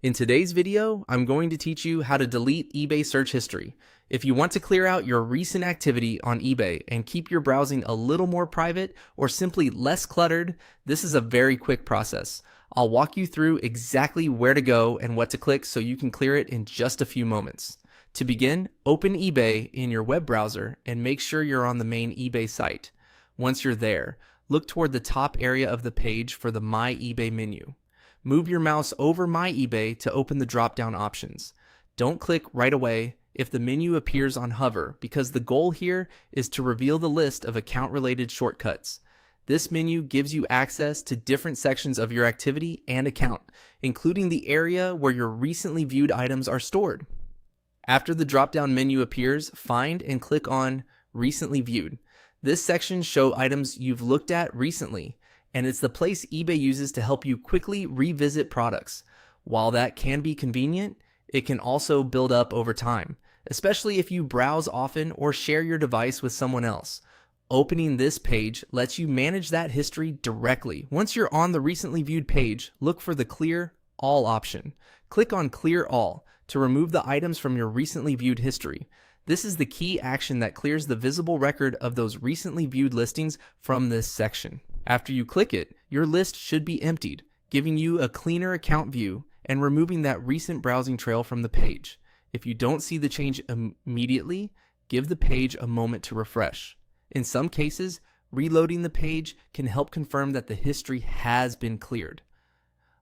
In today's video, I'm going to teach you how to delete eBay search history. If you want to clear out your recent activity on eBay and keep your browsing a little more private or simply less cluttered, this is a very quick process. I'll walk you through exactly where to go and what to click so you can clear it in just a few moments. To begin, open eBay in your web browser and make sure you're on the main eBay site. Once you're there, look toward the top area of the page for the My eBay menu. Move your mouse over My eBay to open the drop-down options. Don't click right away if the menu appears on hover, because the goal here is to reveal the list of account-related shortcuts. This menu gives you access to different sections of your activity and account, including the area where your recently viewed items are stored. After the drop-down menu appears, find and click on Recently Viewed. This section shows items you've looked at recently, and it's the place eBay uses to help you quickly revisit products. While that can be convenient, it can also build up over time, especially if you browse often or share your device with someone else. Opening this page lets you manage that history directly. Once you're on the recently viewed page, look for the Clear All option. Click on Clear All to remove the items from your recently viewed history. This is the key action that clears the visible record of those recently viewed listings from this section. After you click it, your list should be emptied, giving you a cleaner account view and removing that recent browsing trail from the page. If you don't see the change immediately, give the page a moment to refresh. In some cases, reloading the page can help confirm that the history has been cleared.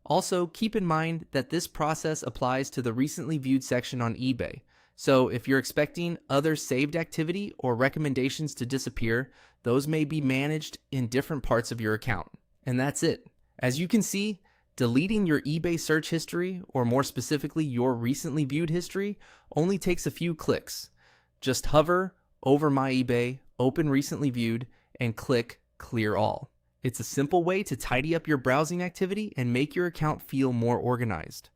Also, keep in mind that this process applies to the recently viewed section on eBay. So if you're expecting other saved activity or recommendations to disappear, those may be managed in different parts of your account. And that's it. As you can see, deleting your eBay search history, or more specifically your recently viewed history, only takes a few clicks. Just hover over My eBay, open Recently Viewed, and click Clear All. It's a simple way to tidy up your browsing activity and make your account feel more organized.